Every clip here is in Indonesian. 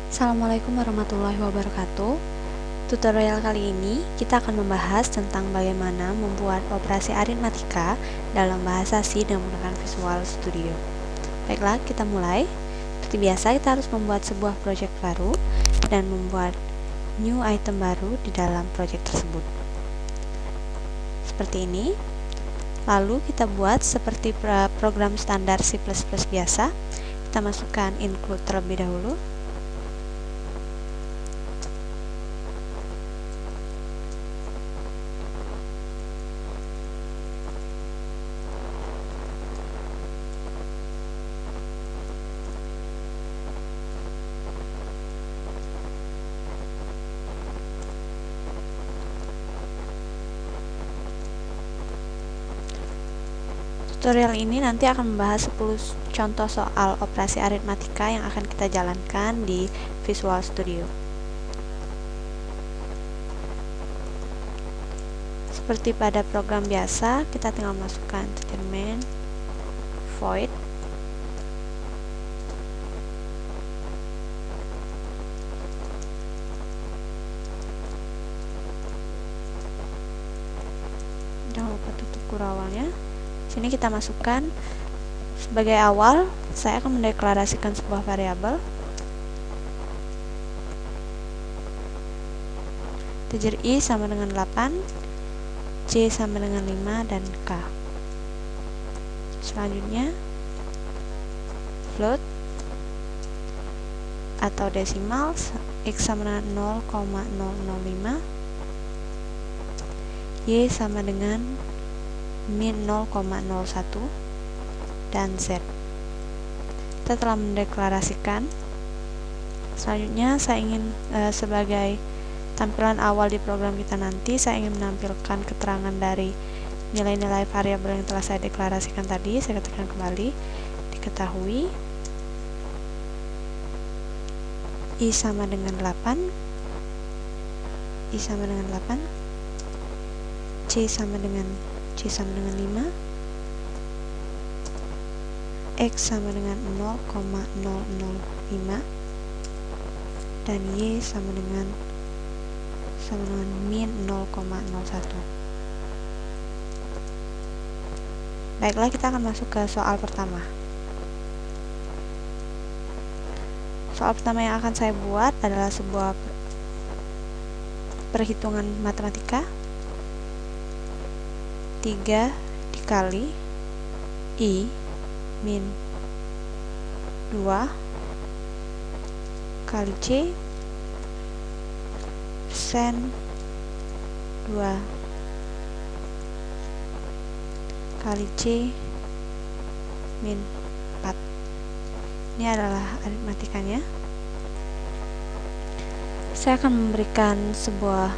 Assalamualaikum warahmatullahi wabarakatuh. Tutorial kali ini kita akan membahas tentang bagaimana membuat operasi aritmatika dalam bahasa C dengan menggunakan Visual Studio. Baiklah, kita mulai. Seperti biasa, kita harus membuat sebuah project baru dan membuat new item baru di dalam project tersebut. Seperti ini. Lalu kita buat seperti program standar C++ biasa. Kita masukkan include terlebih dahulu. Tutorial ini nanti akan membahas 10 contoh soal operasi aritmatika yang akan kita jalankan di Visual Studio. Seperti pada program biasa, kita tinggal masukkan statement void jangan lupa tutup kurangnya. Sini kita masukkan sebagai awal, saya akan mendeklarasikan sebuah variabel integer I sama dengan 8, C sama dengan 5, dan K. Selanjutnya float atau desimal, X sama dengan 0,005, Y sama dengan min 0,01, dan Z. Kita telah mendeklarasikan. Selanjutnya saya ingin sebagai tampilan awal di program kita nanti, saya ingin menampilkan keterangan dari nilai-nilai variabel yang telah saya deklarasikan tadi. Saya ketikkan kembali, diketahui I sama dengan 8, I sama dengan 8, C sama dengan 5, X sama dengan 0,005, dan Y sama dengan min 0,01. Baiklah, kita akan masuk ke soal pertama. Soal pertama yang akan saya buat adalah sebuah perhitungan matematika. 3 dikali I min 2 kali C persen 2 kali C min 4. Ini adalah aritmatikanya. Saya akan memberikan sebuah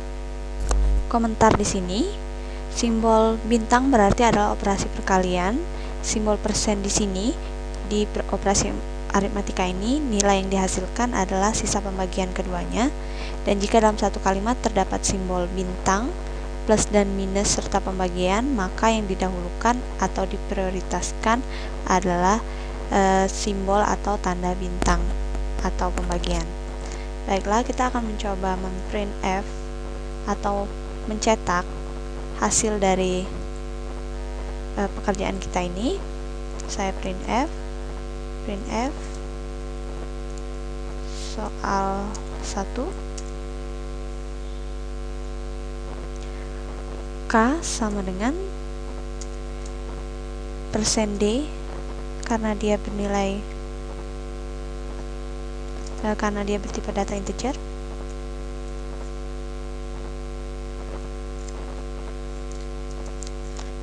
komentar di sini. Simbol bintang berarti adalah operasi perkalian. Simbol persen di sini di operasi aritmatika ini, nilai yang dihasilkan adalah sisa pembagian keduanya. Dan jika dalam satu kalimat terdapat simbol bintang, plus dan minus serta pembagian, maka yang didahulukan atau diprioritaskan adalah simbol atau tanda bintang atau pembagian. Baiklah, kita akan mencoba memprintf atau mencetak hasil dari pekerjaan kita ini. Saya printf soal 1, K sama dengan persen D karena dia bernilai karena dia bertipe data integer.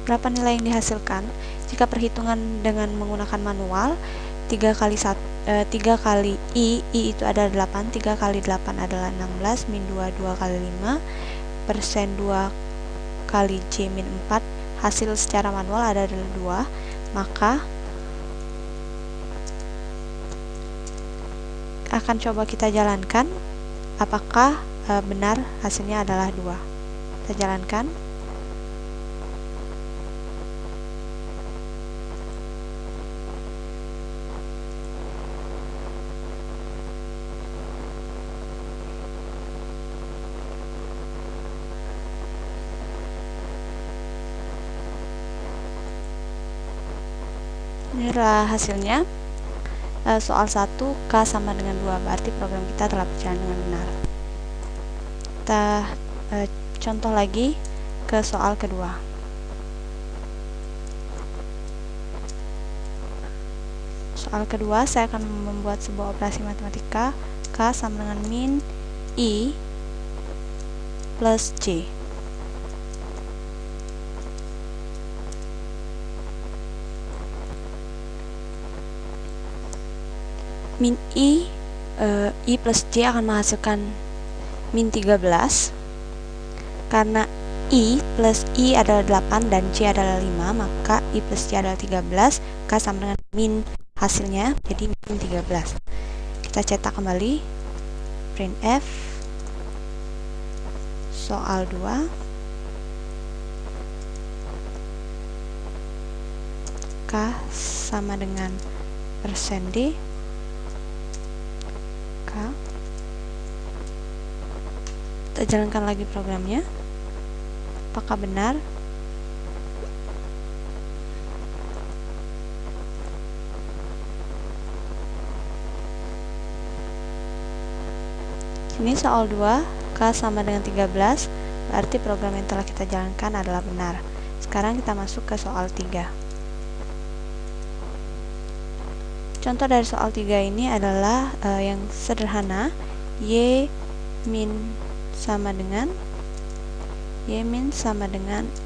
Berapa nilai yang dihasilkan jika perhitungan dengan menggunakan manual? 3 kali I itu adalah 8, 3 kali 8 adalah 16, min 2 kali 5, persen 2 kali C min 4, hasil secara manual adalah 2, maka akan coba kita jalankan apakah benar hasilnya adalah 2. Kita jalankan. Inilah hasilnya. Soal 1, K sama dengan 2, berarti program kita telah berjalan dengan benar. Kita contoh lagi ke soal kedua. Soal kedua, saya akan membuat sebuah operasi matematika. K sama dengan min I plus J. Min I plus J akan menghasilkan min 13. Karena I plus I adalah 8 dan J adalah 5, maka I plus J adalah 13. K sama dengan min hasilnya, jadi min 13. Kita cetak kembali. Printf soal 2. K sama dengan persen D. K. Kita jalankan lagi programnya. Apakah benar? Ini soal 2, K sama dengan 13, berarti program yang telah kita jalankan adalah benar. Sekarang kita masuk ke soal 3. Contoh dari soal 3 ini adalah yang sederhana. Y min sama dengan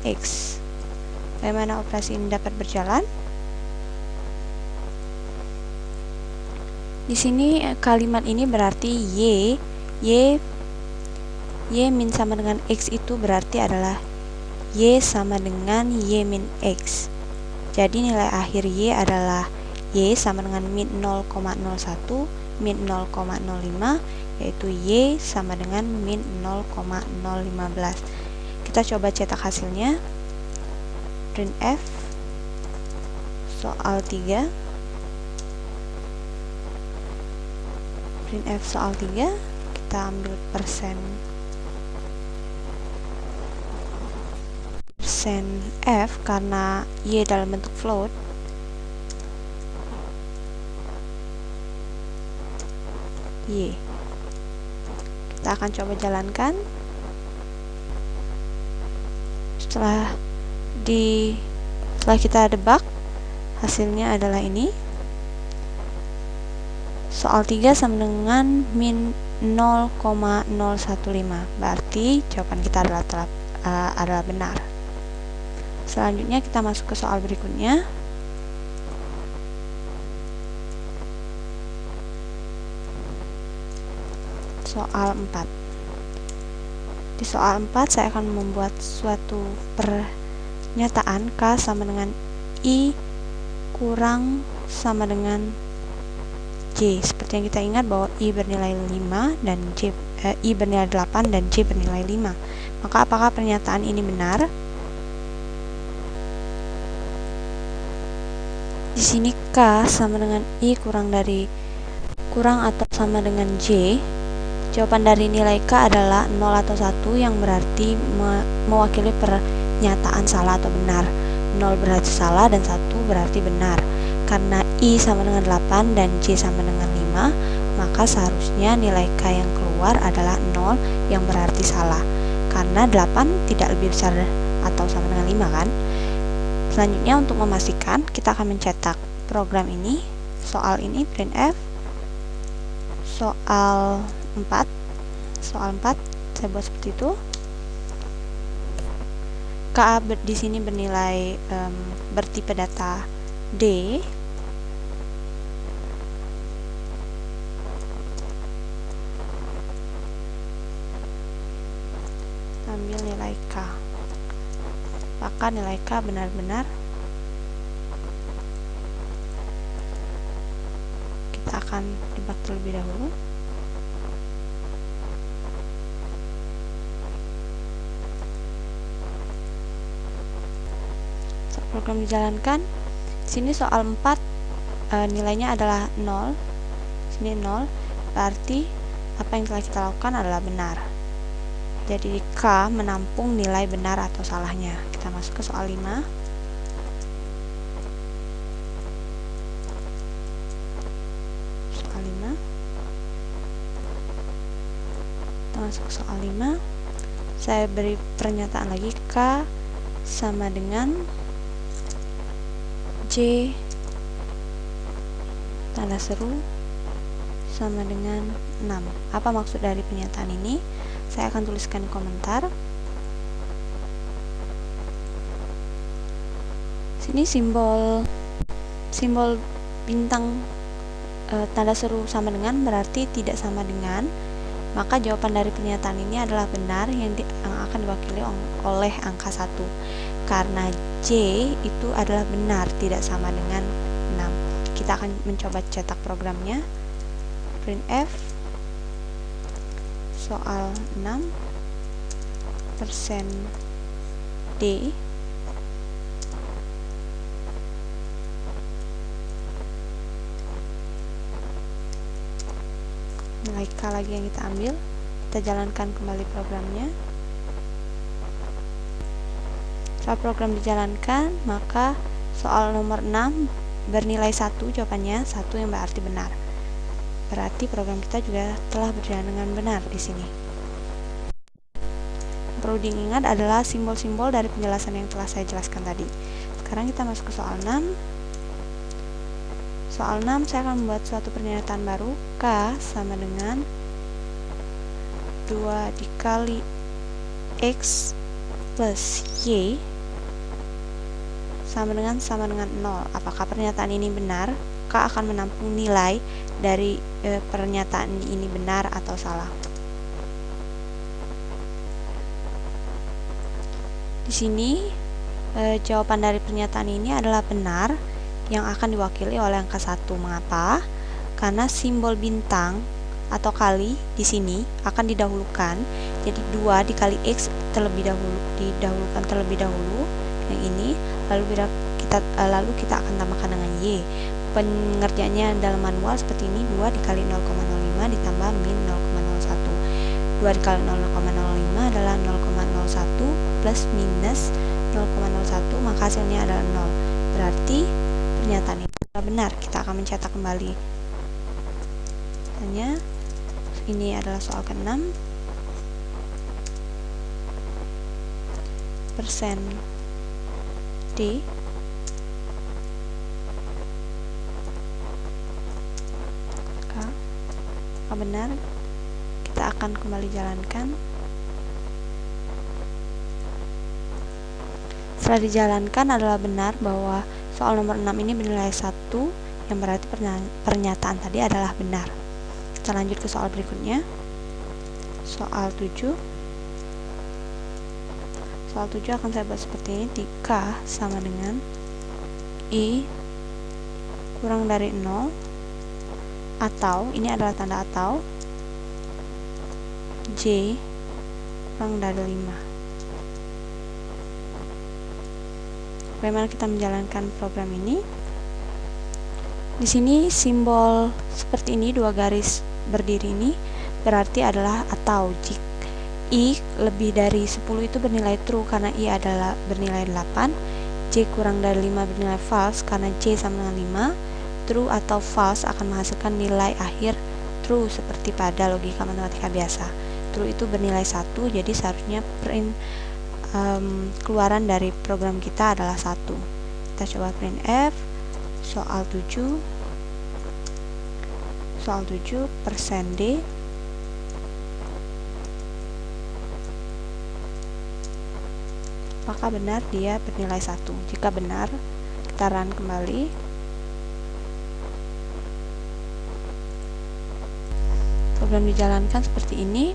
X. Bagaimana operasi ini dapat berjalan? Di sini kalimat ini berarti Y min sama dengan X itu berarti adalah Y sama dengan Y min X. Jadi nilai akhir Y adalah Y sama dengan min 0,01 min 0,05, yaitu Y sama dengan min 0,015. Kita coba cetak hasilnya. Printf soal 3. Printf soal 3, kita ambil persen F karena Y dalam bentuk float. Y. Kita akan coba jalankan. Setelah kita debug, hasilnya adalah ini. Soal 3 sama dengan min 0,015, berarti jawaban kita adalah benar. Selanjutnya kita masuk ke soal berikutnya. Soal 4. Di soal 4 saya akan membuat suatu pernyataan. K sama dengan I kurang sama dengan J. Seperti yang kita ingat bahwa I bernilai 5 dan I bernilai 8 dan J bernilai 5. Maka apakah pernyataan ini benar? Di sini K sama dengan I kurang atau sama dengan J. Jawaban dari nilai K adalah 0 atau 1, yang berarti mewakili pernyataan salah atau benar. 0 berarti salah dan 1 berarti benar. Karena I sama dengan 8 dan J sama dengan 5, maka seharusnya nilai K yang keluar adalah 0, yang berarti salah. Karena 8 tidak lebih besar atau sama dengan 5 kan? Selanjutnya untuk memastikan, kita akan mencetak program ini, soal ini, printf soal 4. Soal 4 saya buat seperti itu. K di sini bernilai bertipe data D. Ambil nilai K. Apakah nilai K benar-benar? Kita akan debug terlebih dahulu. Program dijalankan. Sini soal 4 nilainya adalah 0. Sini 0, berarti apa yang telah kita lakukan adalah benar. Jadi K menampung nilai benar atau salahnya. Kita masuk ke soal 5. masuk ke soal 5. Saya beri pernyataan lagi, K sama dengan J tanda seru sama dengan 6. Apa maksud dari pernyataan ini? Saya akan tuliskan komentar. Sini simbol bintang tanda seru sama dengan berarti tidak sama dengan, maka jawaban dari pernyataan ini adalah benar yang akan diwakili oleh angka 1. Karena J itu adalah benar tidak sama dengan 6. Kita akan mencoba cetak programnya. Printf soal 6 %D nilai K lagi yang kita ambil. Kita jalankan kembali programnya. Setelah program dijalankan, maka soal nomor 6 bernilai 1, jawabannya 1 yang berarti benar. Berarti program kita juga telah berjalan dengan benar di sini. Perlu diingat adalah simbol-simbol dari penjelasan yang telah saya jelaskan tadi. Sekarang kita masuk ke soal 6. Soal 6 saya akan membuat suatu pernyataan baru. K sama dengan 2 dikali X plus Y sama dengan 0. Apakah pernyataan ini benar? K akan menampung nilai dari pernyataan ini benar atau salah. Di sini jawaban dari pernyataan ini adalah benar yang akan diwakili oleh angka 1. Mengapa? Karena simbol bintang atau kali di sini akan didahulukan. Jadi 2 dikali X didahulukan terlebih dahulu yang ini, lalu kita akan tambahkan dengan Y. Pengerjaannya dalam manual seperti ini, 2 dikali 0,05 ditambah min 0,01. 2 dikali 0,05 adalah 0,01 plus minus 0,01, maka hasilnya adalah 0. Berarti pernyataan ini adalah benar. Kita akan mencetak kembali. Ini adalah soal ke-6. %D benar. Kita akan kembali jalankan. Setelah dijalankan adalah benar bahwa soal nomor 6 ini bernilai 1, yang berarti pernyataan tadi adalah benar. Kita lanjut ke soal berikutnya. Soal 7. Soal 7 akan saya buat seperti ini. K sama dengan I kurang dari 0, atau ini adalah tanda atau, J kurang dari 5. Bagaimana kita menjalankan program ini? Di sini simbol seperti ini, 2 garis berdiri ini berarti adalah atau. Jika I lebih dari 10 itu bernilai true karena I adalah bernilai 8. J kurang dari 5 bernilai false karena J sama dengan 5. True atau false akan menghasilkan nilai akhir true seperti pada logika matematika biasa. True itu bernilai 1, jadi seharusnya keluaran dari program kita adalah 1. Kita coba printf soal 7 %D apakah benar dia bernilai 1. Jika benar, kita run kembali. Program dijalankan seperti ini,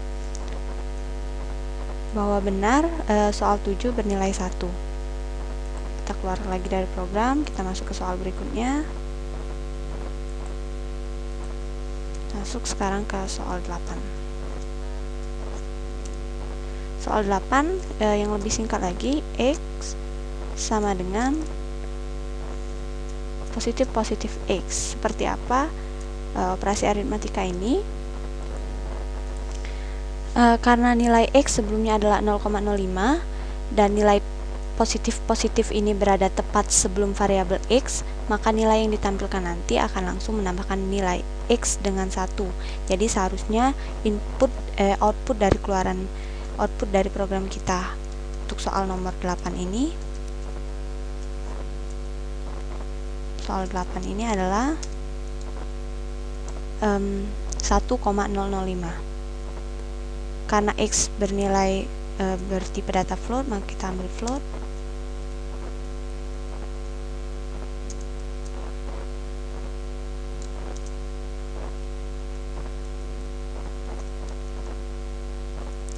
bahwa benar soal 7 bernilai 1. Kita keluar lagi dari program, kita masuk ke soal berikutnya. Masuk sekarang ke soal 8. Soal 8 yang lebih singkat lagi, X sama dengan positif X. Seperti apa operasi aritmatika ini? Karena nilai X sebelumnya adalah 0,05 dan nilai positif ini berada tepat sebelum variabel X, maka nilai yang ditampilkan nanti akan langsung menambahkan nilai X dengan 1. Jadi seharusnya output dari program kita untuk soal nomor 8 ini, soal 8 ini adalah 1,005. Karena X bernilai bertipe data float, maka kita ambil float.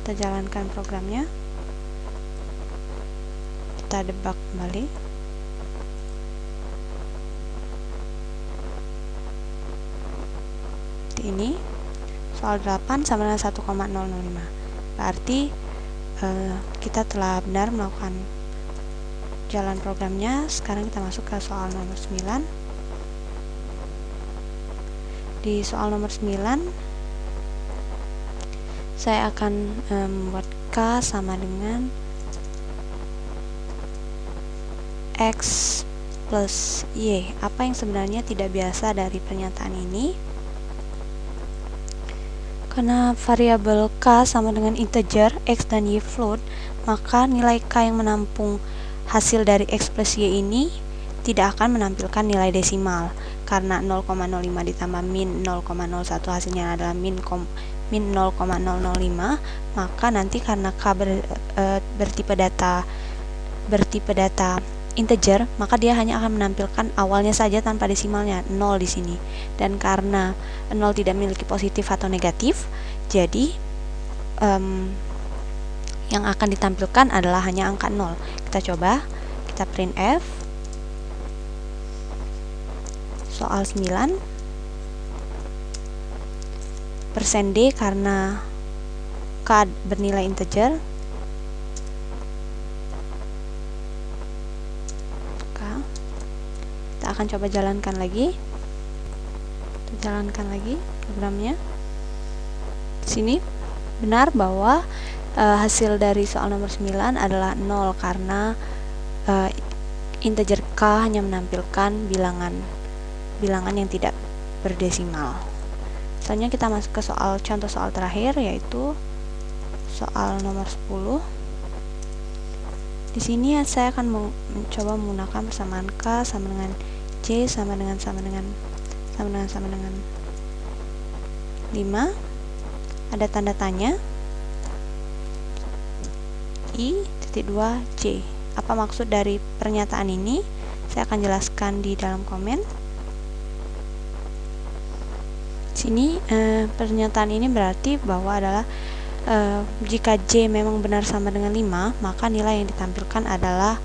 Kita jalankan programnya, kita debug kembali. Ini soal 8 sama dengan 1,005. Berarti kita telah benar melakukan jalan programnya. Sekarang kita masuk ke soal nomor 9. Di soal nomor 9 saya akan membuat K sama dengan X plus Y. Apa yang sebenarnya tidak biasa dari pernyataan ini? Karena variabel K sama dengan integer, X dan Y float, maka nilai K yang menampung hasil dari X plus Y ini tidak akan menampilkan nilai desimal. Karena 0,05 ditambah min 0,01 hasilnya adalah min 0,005, maka nanti karena K bertipe data integer, maka dia hanya akan menampilkan awalnya saja tanpa desimalnya, 0 di sini. Dan karena 0 tidak memiliki positif atau negatif, jadi yang akan ditampilkan adalah hanya angka 0. Kita coba, kita printf soal 9 %d karena K bernilai integer, kita akan coba jalankan lagi. Kita jalankan lagi programnya. Di sini benar bahwa hasil dari soal nomor 9 adalah 0 karena integer K hanya menampilkan bilangan yang tidak berdesimal. Selanjutnya kita masuk ke contoh soal terakhir, yaitu soal nomor 10. Di sini saya akan mencoba menggunakan persamaan K sama dengan J sama dengan 5. Ada tanda tanya I.2J. Apa maksud dari pernyataan ini? Saya akan jelaskan di dalam komen. Sini pernyataan ini berarti bahwa adalah jika J memang benar sama dengan 5, maka nilai yang ditampilkan adalah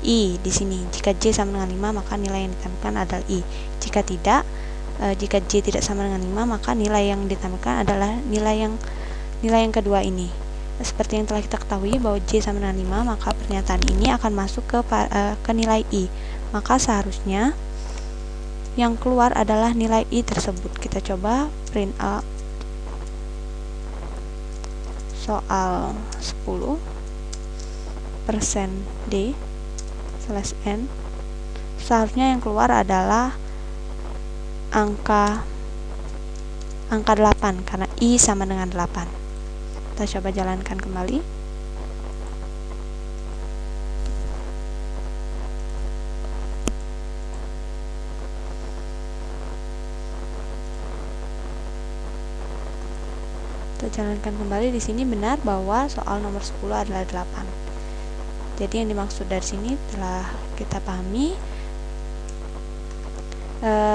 I di sini. Jika J sama dengan 5, maka nilai yang ditampilkan adalah I. Jika tidak, jika J tidak sama dengan 5, maka nilai yang ditampilkan adalah nilai yang kedua ini. Seperti yang telah kita ketahui bahwa J sama dengan 5, maka pernyataan ini akan masuk ke nilai I. Maka seharusnya yang keluar adalah nilai I tersebut. Kita coba print out soal 10 %d/n. Seharusnya yang keluar adalah angka 8 karena I sama dengan 8. Kita coba jalankan kembali. Kita jalankan kembali. Di sini benar bahwa soal nomor 10 adalah 8. Jadi yang dimaksud dari sini telah kita pahami.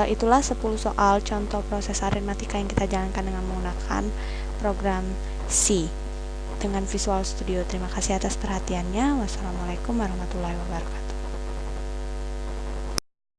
Itulah 10 soal contoh proses aritmatika yang kita jalankan dengan menggunakan program C dengan Visual Studio. Terima kasih atas perhatiannya. Wassalamualaikum warahmatullahi wabarakatuh.